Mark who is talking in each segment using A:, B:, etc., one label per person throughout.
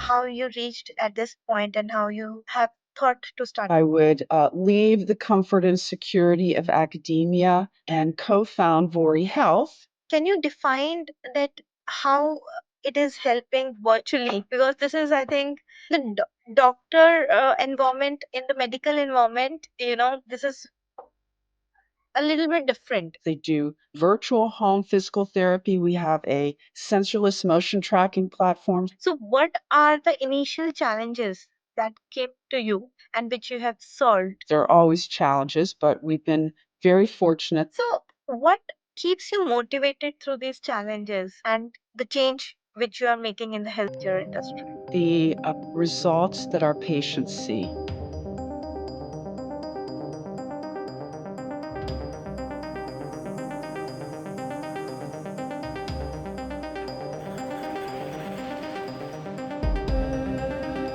A: how you reached at this point and how you have thought to start.
B: I would leave the comfort and security of academia and co-found Vori Health.
A: Can you define that how it is helping virtually? Because this is, I think, the doctor environment in the medical environment, this is a little bit different.
B: They do virtual home physical therapy. We have a sensorless motion tracking platform.
A: So, what are the initial challenges that came to you and which you have solved?
B: There are always challenges, but we've been very fortunate.
A: So, what keeps you motivated through these challenges and the change which you are making in the healthcare industry?
B: The results that our patients see.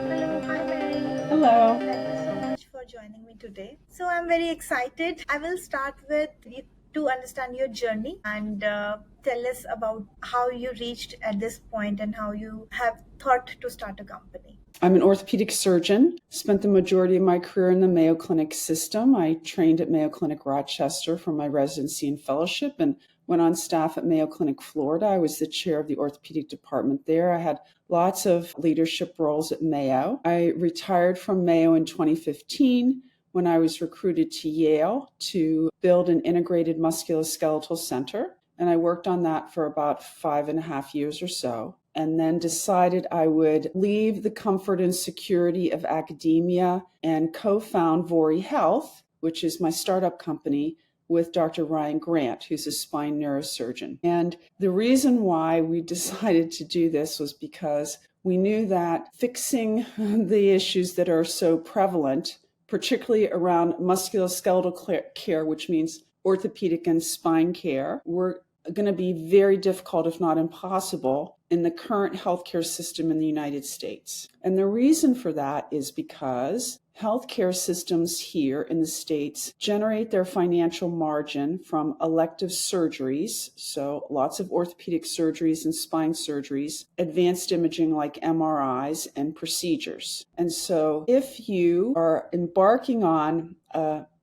A: Hello, hi Mary.
B: Hello.
A: Thank you so much for joining me today. So I'm very excited. I will start with you to understand your journey and tell us about how you reached at this point and how you have thought to start a company.
B: I'm an orthopedic surgeon, spent the majority of my career in the Mayo Clinic system. I trained at Mayo Clinic Rochester for my residency and fellowship and went on staff at Mayo Clinic Florida. I was the chair of the orthopedic department there. I had lots of leadership roles at Mayo. I retired from Mayo in 2015 when I was recruited to Yale to build an integrated musculoskeletal center. And I worked on that for about 5.5 years or so, and then decided I would leave the comfort and security of academia and co-found Vori Health, which is my startup company, with Dr. Ryan Grant, who's a spine neurosurgeon. And the reason why we decided to do this was because we knew that fixing the issues that are so prevalent, particularly around musculoskeletal care, which means orthopedic and spine care, were going to be very difficult, if not impossible, in the current healthcare system in the United States. And the reason for that is because healthcare systems here in the States generate their financial margin from elective surgeries, so lots of orthopedic surgeries and spine surgeries, advanced imaging like MRIs, and procedures. And so if you are embarking on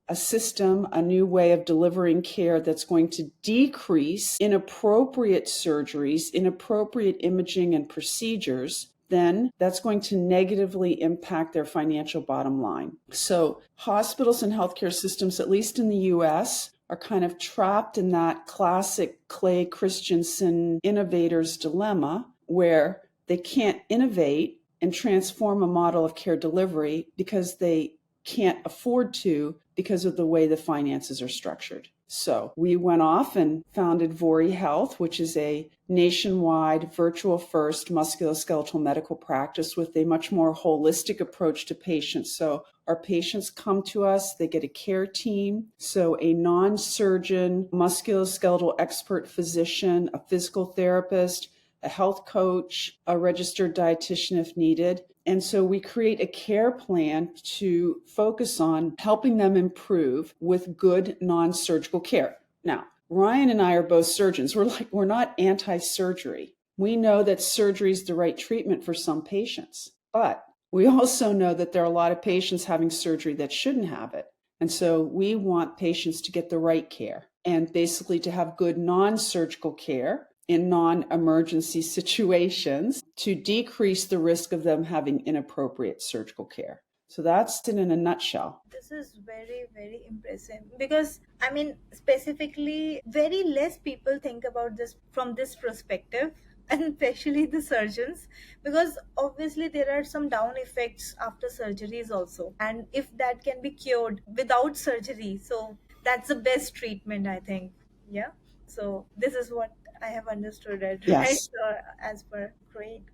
B: a system, a new way of delivering care that's going to decrease inappropriate surgeries, inappropriate imaging and procedures, then that's going to negatively impact their financial bottom line. So hospitals and healthcare systems, at least in the US, are kind of trapped in that classic Clay Christensen innovator's dilemma where they can't innovate and transform a model of care delivery because they can't afford to because of the way the finances are structured. So we went off and founded Vori Health, which is a nationwide virtual first musculoskeletal medical practice with a much more holistic approach to patients. So our patients come to us, they get a care team. So a non-surgeon, musculoskeletal expert physician, a physical therapist, a health coach, a registered dietitian if needed. And so we create a care plan to focus on helping them improve with good non-surgical care. Now, Ryan and I are both surgeons. We're not anti-surgery. We know that surgery is the right treatment for some patients, but we also know that there are a lot of patients having surgery that shouldn't have it. And so we want patients to get the right care and basically to have good non-surgical care in non-emergency situations to decrease the risk of them having inappropriate surgical care. So that's it in a nutshell.
A: This is very, very impressive because, specifically, very less people think about this from this perspective, and especially the surgeons, because obviously there are some down effects after surgeries also. And if that can be cured without surgery, so that's the best treatment, I think. Yeah. So this is what I have understood it, right?
B: Yes.
A: So, as per great.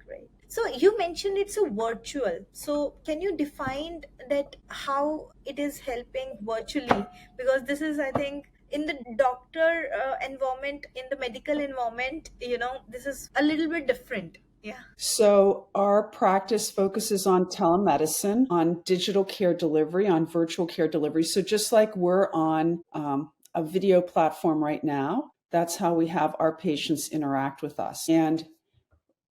A: So you mentioned it's a virtual. So can you define that how it is helping virtually? Because this is, I think, in the doctor environment, in the medical environment, this is a little bit different. Yeah.
B: So our practice focuses on telemedicine, on digital care delivery, on virtual care delivery. So just like we're on a video platform right now, that's how we have our patients interact with us. And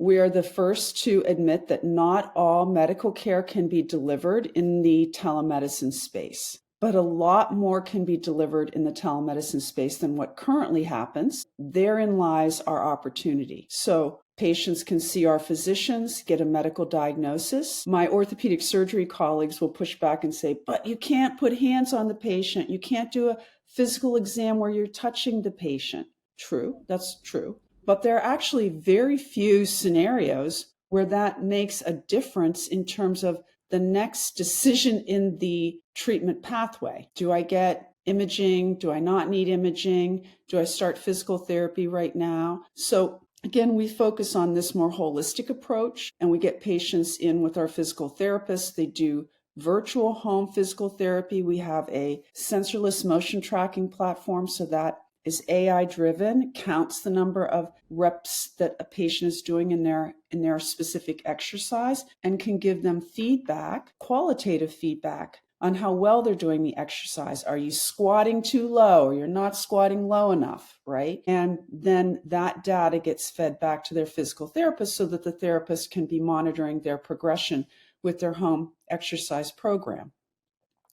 B: We are the first to admit that not all medical care can be delivered in the telemedicine space, but a lot more can be delivered in the telemedicine space than what currently happens. Therein lies our opportunity. So patients can see our physicians, get a medical diagnosis. My orthopedic surgery colleagues will push back and say, but you can't put hands on the patient. You can't do a physical exam where you're touching the patient. True, that's true. But there are actually very few scenarios where that makes a difference in terms of the next decision in the treatment pathway. Do I get imaging? Do I not need imaging? Do I start physical therapy right now? So again, we focus on this more holistic approach, and we get patients in with our physical therapists. They do virtual home physical therapy. We have a sensorless motion tracking platform, so that is AI driven, counts the number of reps that a patient is doing in their specific exercise, and can give them feedback, qualitative feedback on how well they're doing the exercise. Are you squatting too low, or you're not squatting low enough, right? And then that data gets fed back to their physical therapist so that the therapist can be monitoring their progression with their home exercise program.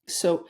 B: So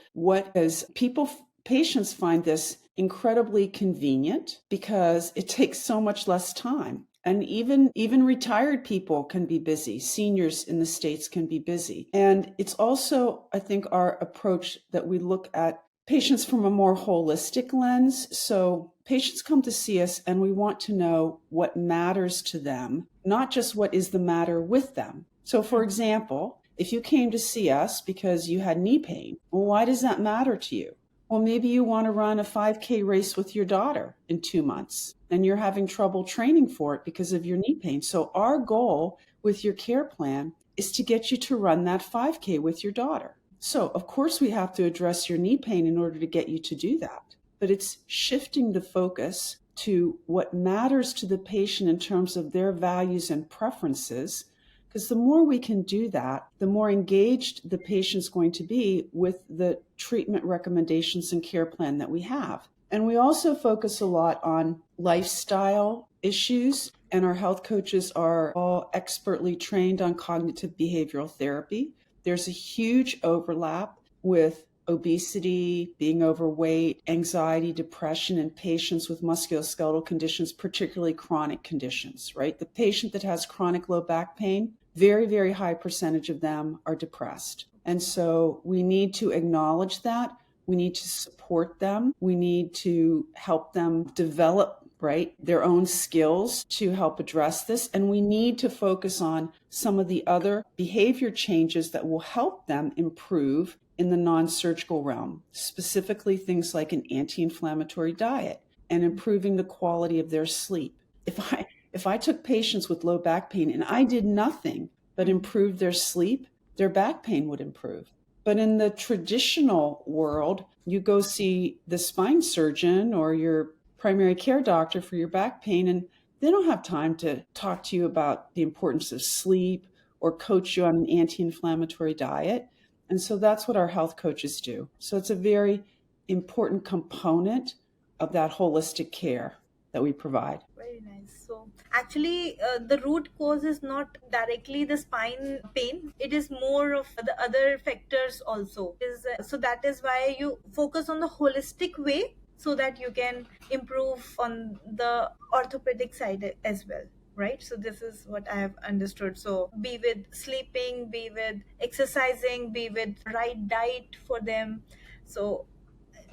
B: patients find this incredibly convenient because it takes so much less time. And even retired people can be busy. Seniors in the States can be busy. And it's also, I think, our approach that we look at patients from a more holistic lens. So patients come to see us and we want to know what matters to them, not just what is the matter with them. So for example, if you came to see us because you had knee pain, well, why does that matter to you? Well, maybe you want to run a 5K race with your daughter in 2 months and you're having trouble training for it because of your knee pain. So our goal with your care plan is to get you to run that 5K with your daughter. So of course we have to address your knee pain in order to get you to do that. But it's shifting the focus to what matters to the patient in terms of their values and preferences. Because the more we can do that, the more engaged the patient's going to be with the treatment recommendations and care plan that we have. And we also focus a lot on lifestyle issues, and our health coaches are all expertly trained on cognitive behavioral therapy. There's a huge overlap with obesity, being overweight, anxiety, depression in patients with musculoskeletal conditions, particularly chronic conditions, right? The patient that has chronic low back pain, very, very high percentage of them are depressed. And so we need to acknowledge that. We need to support them. We need to help them develop, right, their own skills to help address this. And we need to focus on some of the other behavior changes that will help them improve in the non-surgical realm, specifically things like an anti-inflammatory diet and improving the quality of their sleep. If I took patients with low back pain and I did nothing but improve their sleep, their back pain would improve. But in the traditional world, you go see the spine surgeon or your primary care doctor for your back pain, and they don't have time to talk to you about the importance of sleep or coach you on an anti-inflammatory diet. And so that's what our health coaches do. So it's a very important component of that holistic care that we provide.
A: Very nice. So actually, the root cause is not directly the spine pain. It is more of the other factors also. So that is why you focus on the holistic way so that you can improve on the orthopedic side as well. Right, so this is what I have understood. So be with sleeping, be with exercising, be with right diet for them. So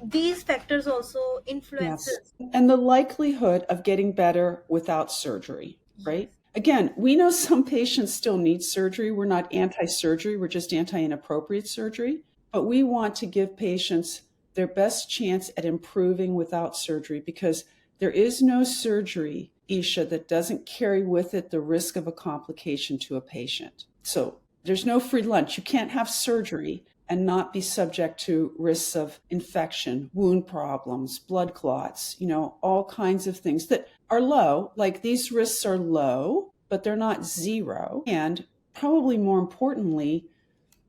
A: these factors also influences.
B: Yes. And the likelihood of getting better without surgery, right?
A: Yes.
B: Again, we know some patients still need surgery. We're not anti-surgery, we're just anti-inappropriate surgery. But we want to give patients their best chance at improving without surgery, because there is no surgery, Isha, that doesn't carry with it the risk of a complication to a patient. So there's no free lunch. You can't have surgery and not be subject to risks of infection, wound problems, blood clots, all kinds of things that are low. Like, these risks are low, but they're not zero. And probably more importantly,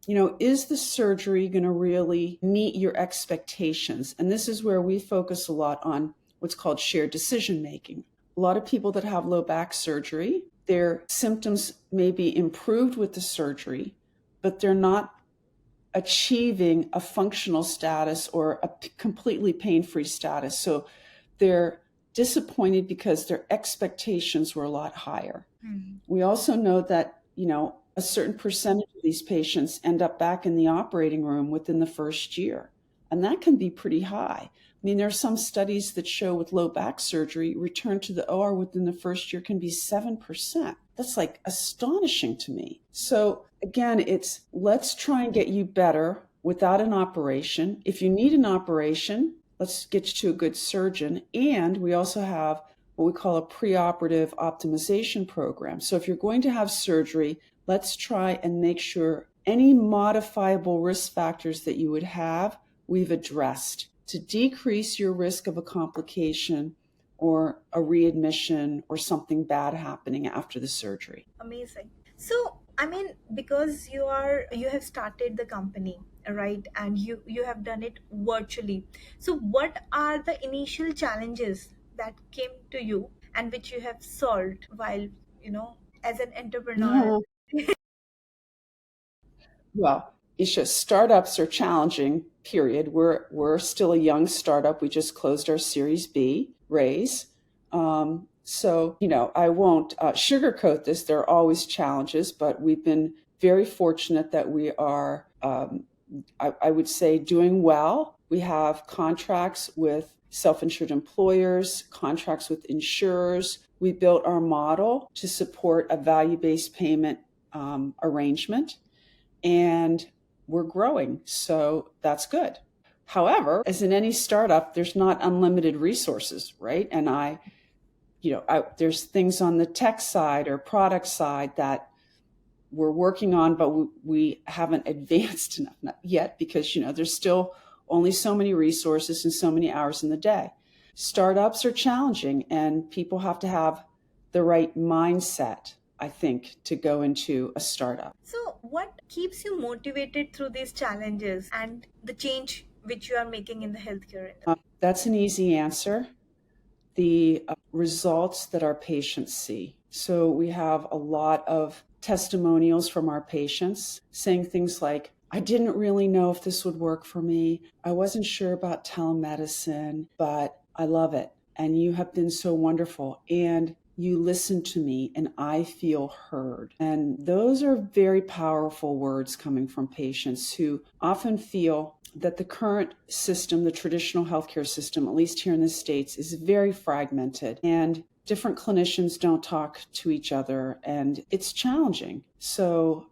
B: is the surgery going to really meet your expectations? And this is where we focus a lot on what's called shared decision making. A lot of people that have low back surgery their symptoms may be improved with the surgery, but they're not achieving a functional status or a completely pain-free status. So they're disappointed because their expectations were a lot higher. We also know that, a certain percentage of these patients end up back in the operating room within the first year. And that can be pretty high. I mean, there are some studies that show with low back surgery, return to the OR within the first year can be 7%. That's like astonishing to me. So again, it's let's try and get you better without an operation. If you need an operation, let's get you to a good surgeon. And we also have what we call a preoperative optimization program. So if you're going to have surgery, let's try and make sure any modifiable risk factors that you would have, we've addressed to decrease your risk of a complication or a readmission or something bad happening after the surgery.
A: Amazing. So, I mean, because you have started the company, right, and you have done it virtually. So, what are the initial challenges that came to you and which you have solved while, as an entrepreneur?
B: Yeah. Well, Isha, startups are challenging, period. We're still a young startup. We just closed our Series B raise. So, I won't sugarcoat this. There are always challenges, but we've been very fortunate that we are, I would say, doing well. We have contracts with self-insured employers, contracts with insurers. We built our model to support a value-based payment arrangement, and we're growing. So that's good. However, as in any startup, there's not unlimited resources, right? And there's things on the tech side or product side that we're working on, but we haven't advanced enough yet because, there's still only so many resources and so many hours in the day. Startups are challenging, and people have to have the right mindset, I think, to go into a startup.
A: So, what keeps you motivated through these challenges and the change which you are making in the healthcare industry?
B: That's an easy answer. The results that our patients see. So we have a lot of testimonials from our patients saying things like, I didn't really know if this would work for me. I wasn't sure about telemedicine, but I love it. And you have been so wonderful. And you listen to me and I feel heard. And those are very powerful words coming from patients who often feel that the current system, the traditional healthcare system, at least here in the States, is very fragmented and different clinicians don't talk to each other and it's challenging. So,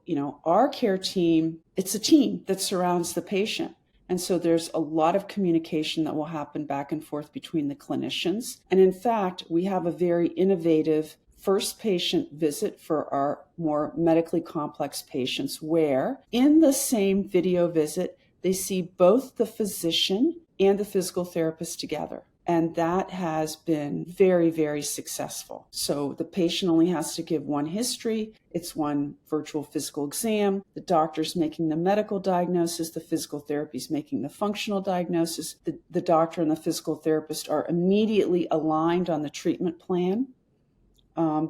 B: our care team, it's a team that surrounds the patient. And so there's a lot of communication that will happen back and forth between the clinicians. And in fact, we have a very innovative first patient visit for our more medically complex patients where in the same video visit, they see both the physician and the physical therapist together. And that has been very, very successful. So the patient only has to give one history. It's one virtual physical exam. The doctor's making the medical diagnosis. The physical therapist is making the functional diagnosis. The doctor and the physical therapist are immediately aligned on the treatment plan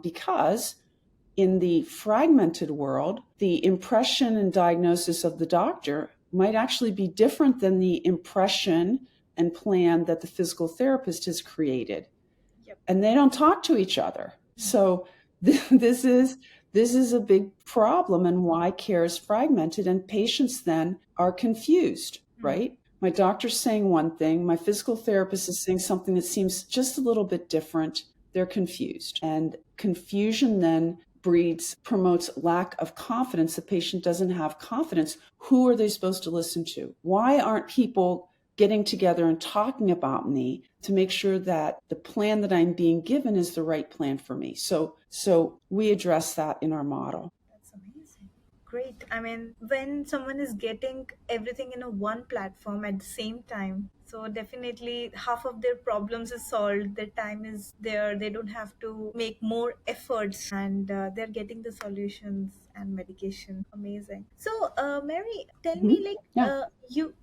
B: because in the fragmented world, the impression and diagnosis of the doctor might actually be different than the impression and plan that the physical therapist has created.
A: Yep.
B: And they don't talk to each other. So this is a big problem and why care is fragmented and patients then are confused, right? My doctor's saying one thing, my physical therapist is saying something that seems just a little bit different. They're confused. And confusion then promotes lack of confidence. The patient doesn't have confidence. Who are they supposed to listen to? Why aren't people getting together and talking about me to make sure that the plan that I'm being given is the right plan for me? So we address that in our model.
A: That's amazing. Great. I mean, when someone is getting everything in a one platform at the same time, so definitely half of their problems is solved. Their time is there. They don't have to make more efforts, and they're getting the solutions and medication. Amazing. So, Mary, tell me, like,
B: Yeah.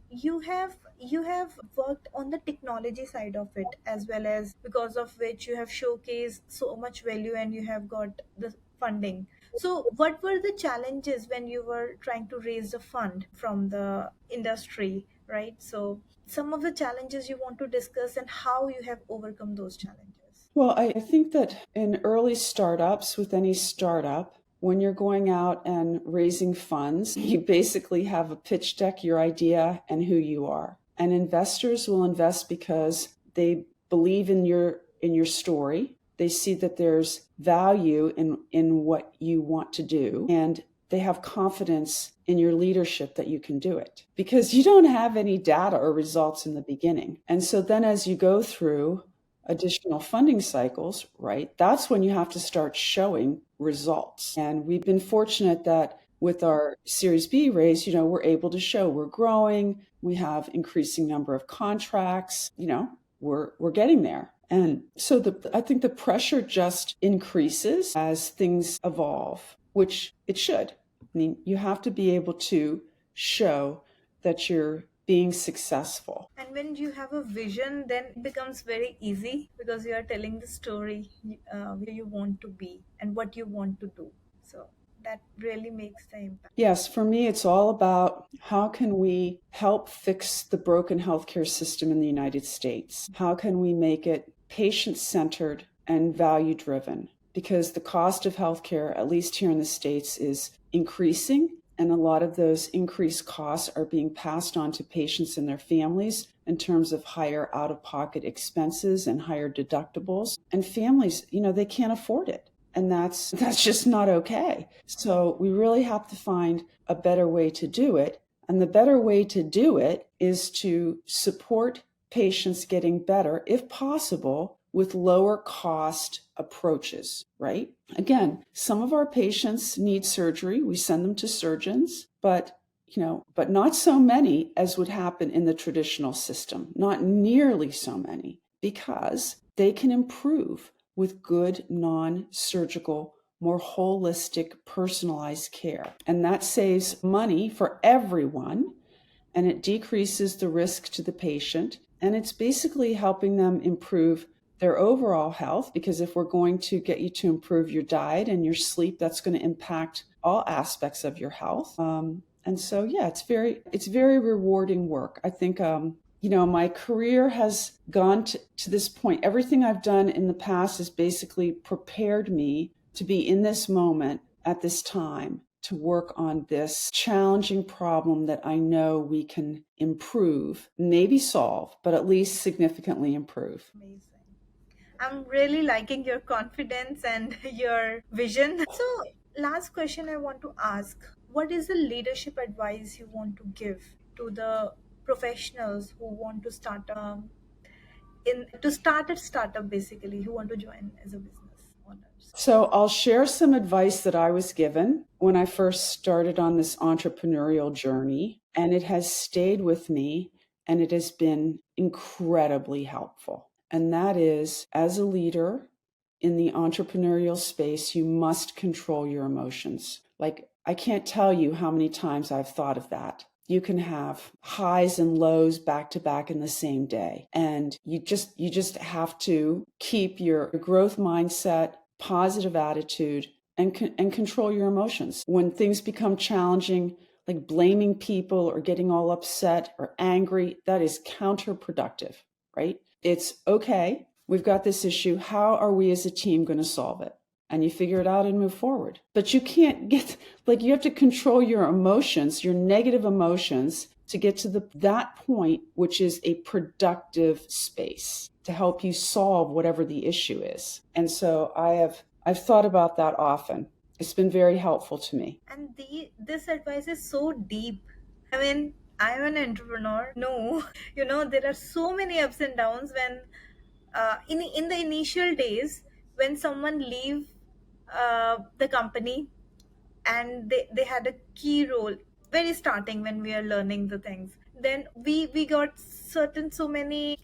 A: you have worked on the technology side of it as well, as because of which you have showcased so much value and you have got the funding. So what were the challenges when you were trying to raise a fund from the industry, right? So some of the challenges you want to discuss and how you have overcome those challenges.
B: Well, I think that in early startups, with any startup, when you're going out and raising funds, you basically have a pitch deck, your idea, and who you are. And investors will invest because they believe in your story. They see that there's value in what you want to do, and they have confidence in your leadership that you can do it, because you don't have any data or results in the beginning. And so then as you go through additional funding cycles, right, that's when you have to start showing results. And we've been fortunate that with our Series B raise, we're able to show we're growing, we have increasing number of contracts, we're getting there. And so I think the pressure just increases as things evolve, which it should. I mean, you have to be able to show that you're being successful.
A: And when you have a vision, then it becomes very easy because you are telling the story where you want to be and what you want to do. So that really makes the impact.
B: Yes, for me, it's all about how can we help fix the broken healthcare system in the United States? How can we make it patient-centered and value-driven? Because the cost of healthcare, at least here in the States, is increasing, and a lot of those increased costs are being passed on to patients and their families in terms of higher out-of-pocket expenses and higher deductibles. And families, they can't afford it. And that's just not okay. So we really have to find a better way to do it. And the better way to do it is to support patients getting better, if possible, with lower cost approaches, right? Again, some of our patients need surgery. We send them to surgeons, but not so many as would happen in the traditional system, not nearly so many, because they can improve with good non-surgical, more holistic, personalized care. And that saves money for everyone, and it decreases the risk to the patient, and it's basically helping them improve their overall health, because if we're going to get you to improve your diet and your sleep, that's going to impact all aspects of your health. And so, yeah, it's very rewarding work. I think, my career has gone to this point. Everything I've done in the past has basically prepared me to be in this moment at this time to work on this challenging problem that I know we can improve, maybe solve, but at least significantly improve.
A: Amazing. I'm really liking your confidence and your vision. So, last question I want to ask, what is the leadership advice you want to give to the professionals who want to start a startup, basically, who want to join as a business owners?
B: So I'll share some advice that I was given when I first started on this entrepreneurial journey, and it has stayed with me, and it has been incredibly helpful. And that is, as a leader in the entrepreneurial space, you must control your emotions. Like, I can't tell you how many times I've thought of that. You can have highs and lows back to back in the same day. And you just have to keep your growth mindset, positive attitude, and control your emotions. When things become challenging, like blaming people or getting all upset or angry, that is counterproductive, right? It's okay. We've got this issue. How are we as a team going to solve it? And you figure it out and move forward. But you can't you have to control your emotions, your negative emotions, to get to that point, which is a productive space to help you solve whatever the issue is. And so I've thought about that often. It's been very helpful to me.
A: And this advice is so deep. I mean, I'm an entrepreneur. No, there are so many ups and downs when, in the initial days, when someone leave the company, and they had a key role very starting when we are learning the things, then we got so many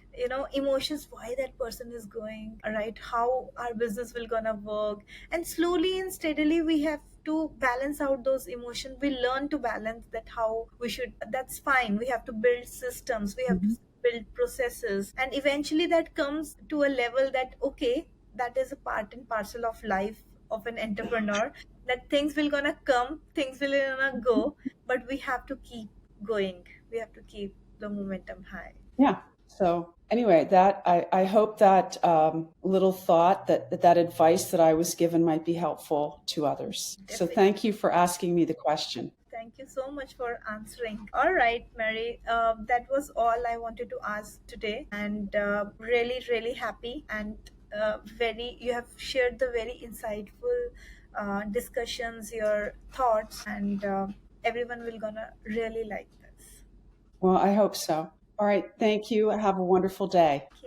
A: emotions, why that person is going, right, how our business will gonna work. And slowly and steadily we have to balance out those emotions. We learn to balance that, how we should, that's fine, we have to build systems, we have to build processes, and eventually that comes to a level that, okay, that is a part and parcel of life. of an entrepreneur, that things will gonna come, things will gonna go, but we have to keep going. We have to keep the momentum high.
B: Yeah. So anyway, that I hope that little thought, that advice that I was given might be helpful to others. So
A: Definitely.
B: thank you for asking me the question.
A: Thank you so much for answering. All right, Mary, that was all I wanted to ask today, and really, really happy and very. You have shared the very insightful discussions, your thoughts, and everyone will gonna really like this.
B: Well, I hope so. All right. Thank you. Have a wonderful day.
A: Thank you.